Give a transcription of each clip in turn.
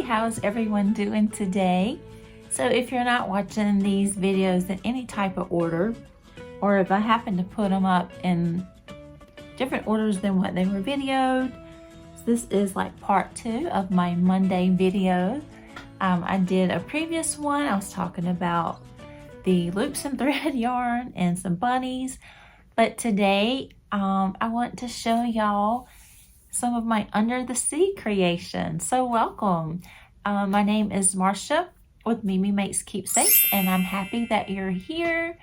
how's everyone doing today? So if you're not watching these videos in any type of order, or if I happen to put them up in different orders than what they were videoed, this is like part 2 of my Monday video. I did a previous one. I was talking about the loops and thread yarn and some bunnies, but today I want to show y'all some of my under the sea creations. So welcome. My name is Marcia with Mimi Makes Keepsakes, and I'm happy that you're here.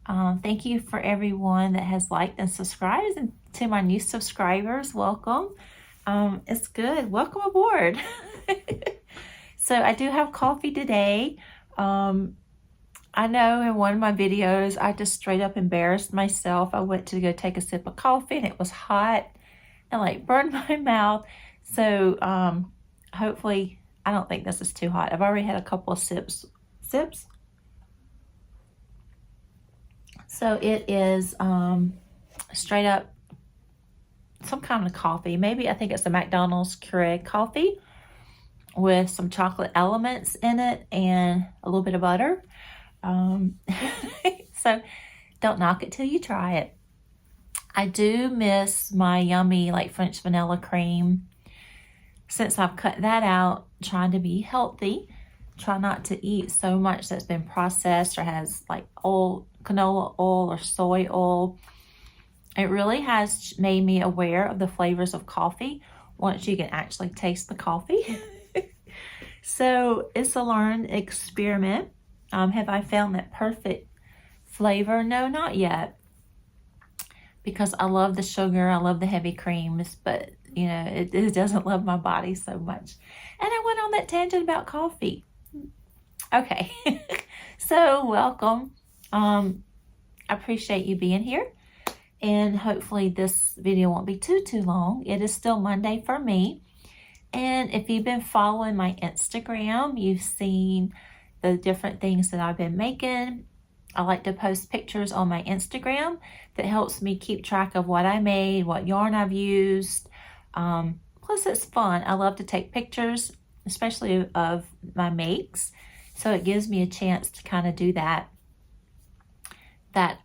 Thank you for everyone that has liked and subscribed, and to my new subscribers, welcome. It's good. Welcome aboard. So I do have coffee today. I know in one of my videos, I just straight up embarrassed myself. I went to go take a sip of coffee and it was hot and like burned my mouth. So hopefully, I don't think this is too hot. I've already had a couple of sips. So it is straight up some kind of coffee. Maybe I think it's a McDonald's Keurig coffee with some chocolate elements in it and a little bit of butter. So don't knock it till you try it. I do miss my yummy like French vanilla cream. Since I've cut that out, trying to be healthy, try not to eat so much that's been processed or has like oil, canola oil or soy oil. It really has made me aware of the flavors of coffee once you can actually taste the coffee. So it's a learned experiment. Have I found that perfect flavor? No, not yet. Because I love the sugar, I love the heavy creams, but you know, it doesn't love my body so much. And I went on that tangent about coffee. Okay, so welcome. I appreciate you being here. And hopefully this video won't be too long. It is still Monday for me. And if you've been following my Instagram, you've seen the different things that I've been making. I like to post pictures on my Instagram that helps me keep track of what I made, what yarn I've used. Plus it's fun. I love to take pictures, especially of my makes. So it gives me a chance to kind of do that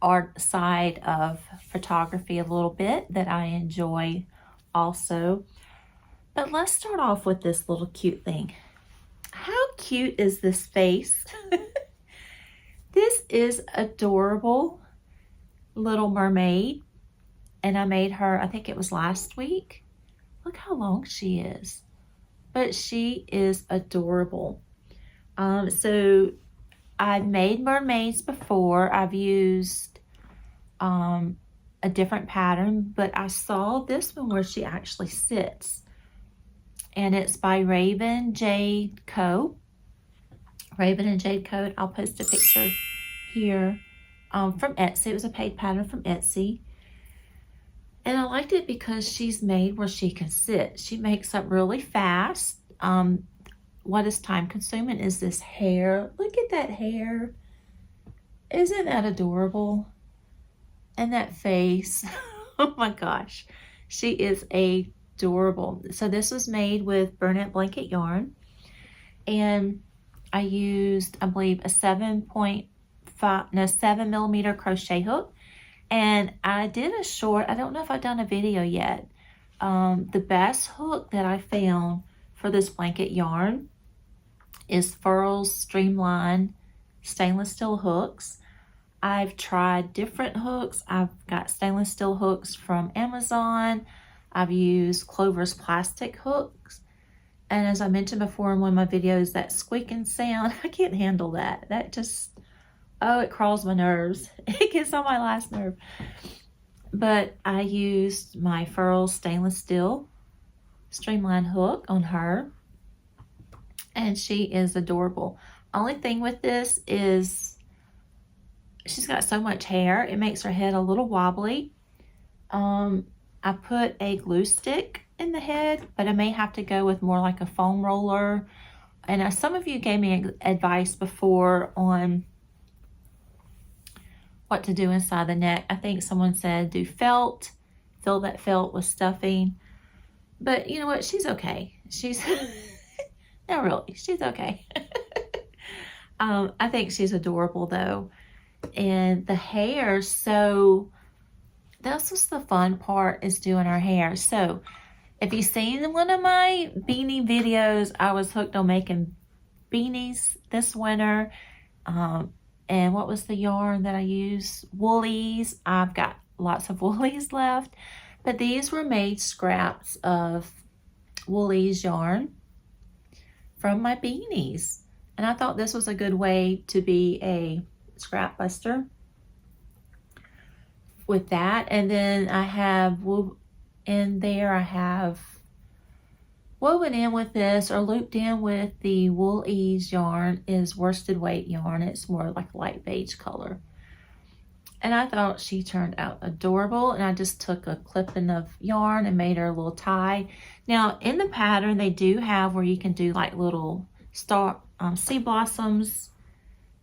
art side of photography a little bit that I enjoy also. But let's start off with this little cute thing. How cute is this face? This is adorable little mermaid, and I made her, I think it was last week. Look how long she is, but she is adorable. So I've made mermaids before. I've used a different pattern, but I saw this one where she actually sits, and it's by Raven Jade Co. Raven and Jade Co. I'll post a picture here from Etsy. It was a paid pattern from Etsy. And I liked it because she's made where she can sit. She makes up really fast. What is time consuming is this hair. Look at that hair. Isn't that adorable? And that face. Oh my gosh. She is adorable. So this was made with burlap blanket yarn. And I used, I believe, a 7 millimeter crochet hook. And I did a short, I don't know if I've done a video yet. The best hook that I found for this blanket yarn is Furl's Streamline stainless steel hooks. I've tried different hooks. I've got stainless steel hooks from Amazon. I've used Clover's plastic hooks. And as I mentioned before in one of my videos, that squeaking sound, I can't handle that. That just, oh, it crawls my nerves. It gets on my last nerve. But I used my Furl's stainless steel streamline hook on her. And she is adorable. Only thing with this is she's got so much hair. It makes her head a little wobbly. I put a glue stick in the head, but I may have to go with more like a foam roller. And some of you gave me advice before on what to do inside the neck. I think someone said do felt, fill that felt with stuffing. But you know what? She's okay. She's No, really, she's okay. I think she's adorable though. And the hair, so this was the fun part, is doing her hair. So if you've seen one of my beanie videos, I was hooked on making beanies this winter. And what was the yarn that I used? Woolies. I've got lots of woolies left, but these were made scraps of woolies yarn from my beanies. And I thought this was a good way to be a scrap buster with that. And then I have in there, I have woven in with this, or looped in with the Wool Ease yarn, is worsted weight yarn. It's more like a light beige color. And I thought she turned out adorable. And I just took a clipping of yarn and made her a little tie. Now in the pattern, they do have where you can do like little sea blossoms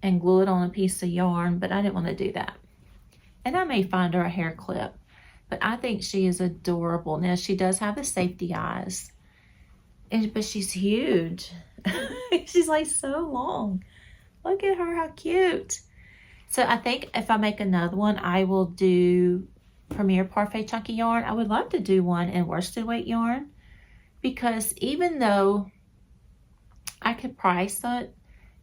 and glue it on a piece of yarn, but I didn't want to do that. And I may find her a hair clip, but I think she is adorable. Now she does have the safety eyes, but she's huge. She's like so long. Look at her, how cute. So I think if I make another one, I will do Premier Parfait Chunky yarn. I would love to do one in worsted weight yarn, because even though I could price it,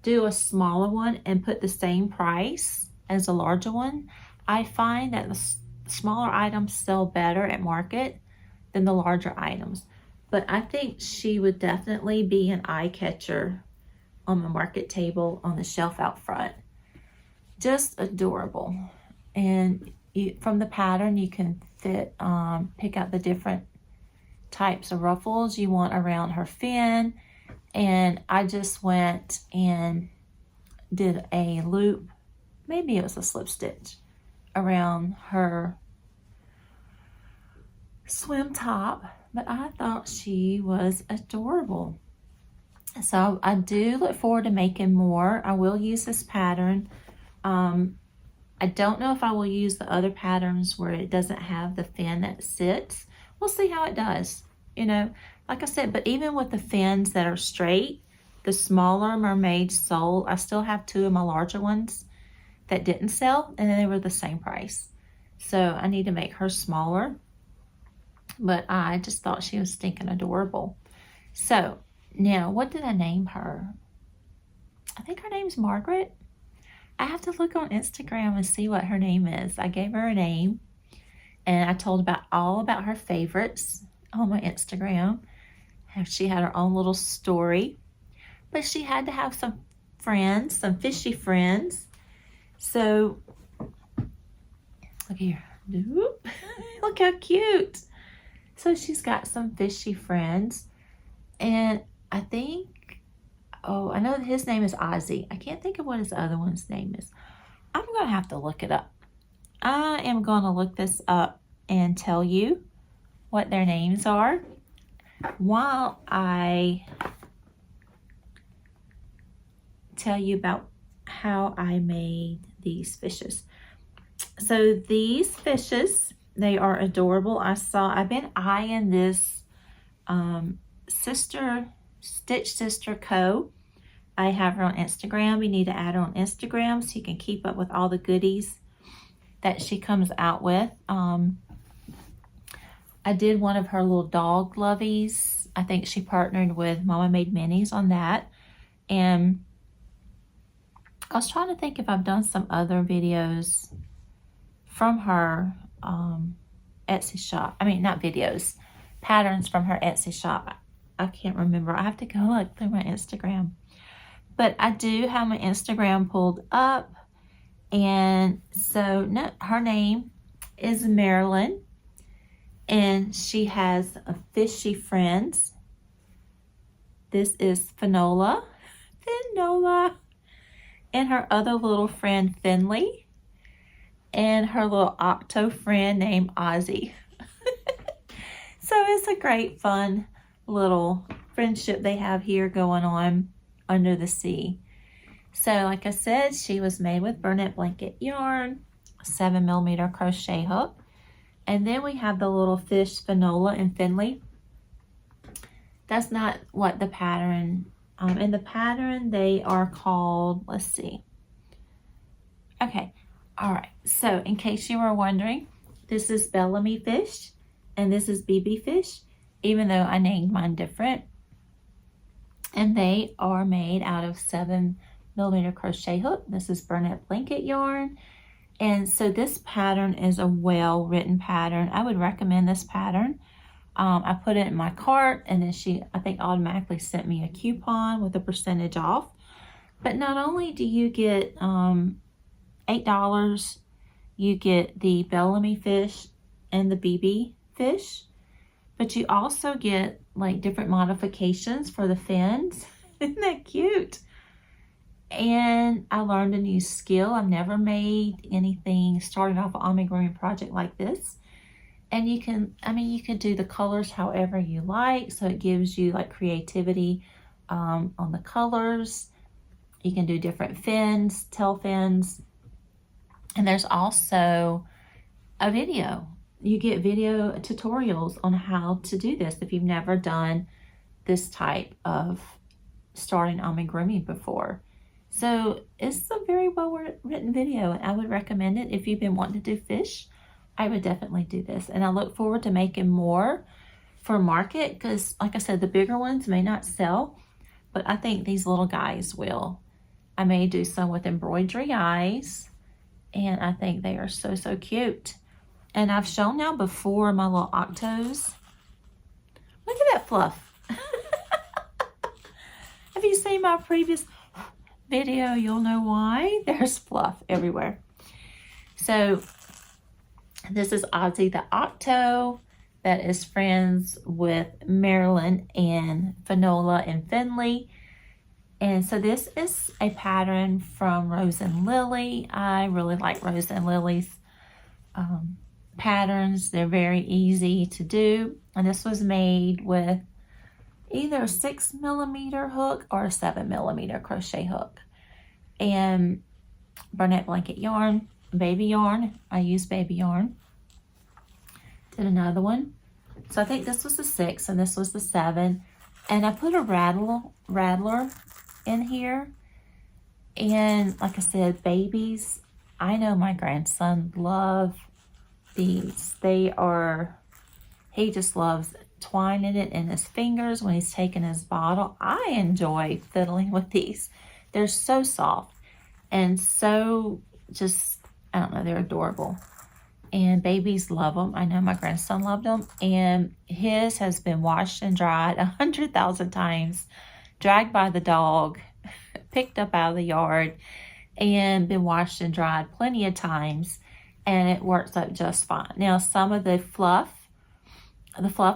do a smaller one and put the same price as a larger one, I find that the smaller items sell better at market than the larger items. But I think she would definitely be an eye catcher on the market table on the shelf out front. Just adorable. And from the pattern, you can pick out the different types of ruffles you want around her fin. And I just went and did a loop, maybe it was a slip stitch, around her swim top. But I thought she was adorable. So I do look forward to making more. I will use this pattern. I don't know if I will use the other patterns where it doesn't have the fin that sits. We'll see how it does. You know, like I said, but even with the fins that are straight, the smaller Mermaid sold. I still have two of my larger ones that didn't sell, and they were the same price. So I need to make her smaller. But I just thought she was stinking adorable. So now, what did I name her? I think her name's Margaret. I have to look on Instagram and see what her name is. I gave her a name, and I told all about her favorites on my Instagram. She had her own little story, but she had to have some friends, some fishy friends. So look here. Look how cute. So she's got some fishy friends, and I think, I know his name is Ozzy. I can't think of what his other one's name is. I'm going to have to look it up. I am going to look this up and tell you what their names are while I tell you about how I made these fishes. So these fishes, they are adorable. I've been eyeing this Stitch Sister Co. I have her on Instagram. You need to add her on Instagram so you can keep up with all the goodies that she comes out with. I did one of her little dog lovies. I think she partnered with Mama Made Minis on that. And I was trying to think if I've done some other videos from her Etsy shop. I mean, not videos, patterns from her Etsy shop. I can't remember. I have to go look through my Instagram. But I do have my Instagram pulled up. And so her name is Marilyn. And she has a fishy friends. This is Finola. And her other little friend Finley. And her little Octo friend named Ozzy. So it's a great fun little friendship they have here going on under the sea. So like I said, she was made with Burnett Blanket yarn, 7mm crochet hook. And then we have the little fish Finola and Finley. That's not what the pattern In the pattern, they are called, let's see. Okay, all right. So in case you were wondering, this is Bellamy fish and this is BB fish, even though I named mine different. And they are made out of 7mm crochet hook. This is Burnett blanket yarn. And so this pattern is a well-written pattern. I would recommend this pattern. I put it in my cart, and then she, I think, automatically sent me a coupon with a percentage off. But not only do you get $8, you get the Bellamy fish and the BB fish, but you also get like different modifications for the fins. Isn't that cute? And I learned a new skill. I've never made anything starting off an amigurumi project like this. And you can, you can do the colors however you like. So it gives you like creativity on the colors. You can do different fins, tail fins. And there's also a video. You get video tutorials on how to do this if you've never done this type of starting amigurumi before. So it's a very well written video, and I would recommend it if you've been wanting to do fish. I would definitely do this, and I look forward to making more for market because, like I said, the bigger ones may not sell, but I think these little guys will. I may do some with embroidery eyes, and I think they are so, so cute. And I've shown now before my little Octos. Look at that fluff. Have you seen my previous video? You'll know why. There's fluff everywhere. So this is Ozzy the Octo that is friends with Marilyn and Finola and Finley. And so this is a pattern from Rose and Lilly. I really like Rose and Lily's patterns. They're very easy to do. And this was made with either a 6mm hook or a 7mm crochet hook. And Burnett blanket yarn, baby yarn. I use baby yarn. Did another one. So I think this was the 6 and this was the 7. And I put a rattler in here. And like I said, babies, I know my grandson love these. He just loves twining it in his fingers when he's taking his bottle. I enjoy fiddling with these. They're so soft and so just, I don't know, they're adorable. And babies love them. I know my grandson loved them. And his has been washed and dried 100,000 times, dragged by the dog, picked up out of the yard, and been washed and dried plenty of times. And it works out just fine. Now, some of the fluff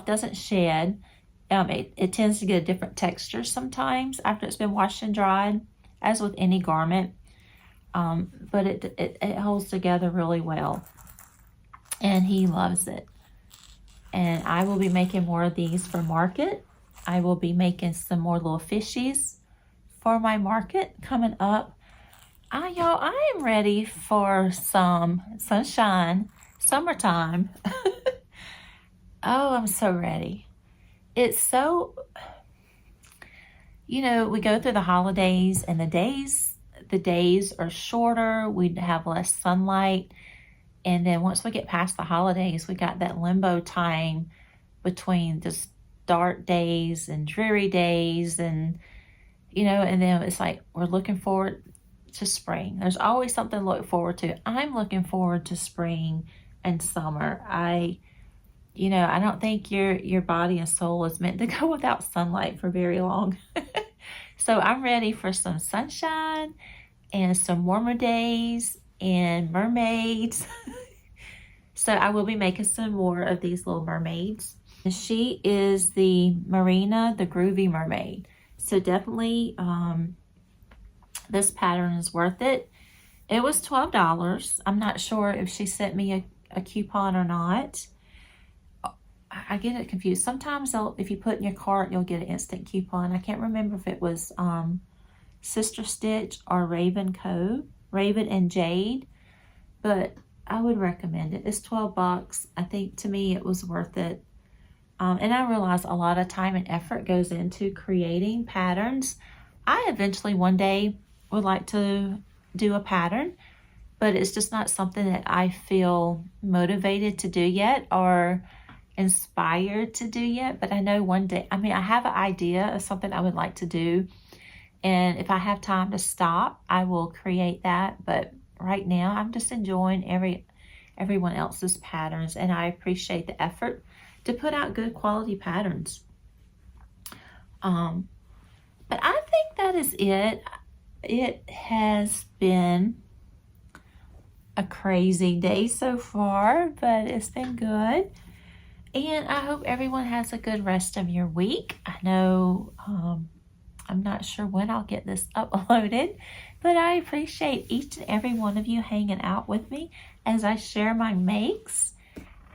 doesn't shed. It tends to get a different texture sometimes after it's been washed and dried, as with any garment. But it holds together really well. And he loves it. And I will be making more of these for market. I will be making some more little fishies for my market coming up. Y'all, I am ready for some sunshine, summertime. Oh, I'm so ready. It's so, we go through the holidays and the days are shorter. We have less sunlight. And then once we get past the holidays, we got that limbo time between just dark days and dreary days. And, and then it's like we're looking forward to spring. There's always something to look forward to. I'm looking forward to spring and summer. I don't think your body and soul is meant to go without sunlight for very long. So I'm ready for some sunshine and some warmer days and mermaids. So I will be making some more of these little mermaids. And she is the Marina, the Groovy Mermaid. So definitely this pattern is worth it. It was $12. I'm not sure if she sent me a coupon or not. I get it confused. Sometimes if you put in your cart, you'll get an instant coupon. I can't remember if it was Sister Stitch or Raven and Jade, but I would recommend it. It's $12. I think to me it was worth it And I realize a lot of time and effort goes into creating patterns. I eventually one day would like to do a pattern, but it's just not something that I feel motivated to do yet or inspired to do yet. But I know one day, I mean, I have an idea of something I would like to do. And if I have time to stop, I will create that. But right now, I'm just enjoying everyone else's patterns, and I appreciate the effort to put out good quality patterns. But I think that is it. It has been a crazy day so far, but it's been good. And I hope everyone has a good rest of your week. I know I'm not sure when I'll get this uploaded, but I appreciate each and every one of you hanging out with me as I share my makes.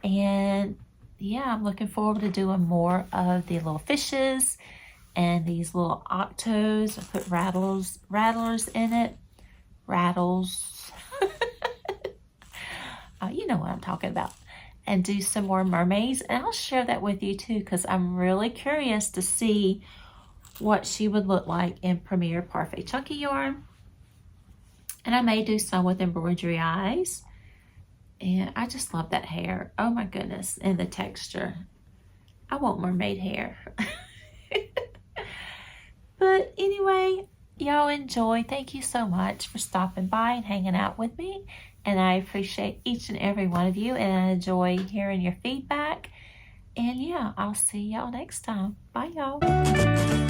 And yeah, I'm looking forward to doing more of the little fishes and these little octos. I put rattlers in it. Rattles. You know what I'm talking about. And do some more mermaids. And I'll share that with you too, because I'm really curious to see what she would look like in Premier Parfait Chunky yarn. And I may do some with embroidery eyes. And I just love that hair. Oh my goodness. And the texture. I want mermaid hair. But anyway, y'all enjoy. Thank you so much for stopping by and hanging out with me. And I appreciate each and every one of you. And I enjoy hearing your feedback. And yeah, I'll see y'all next time. Bye, y'all.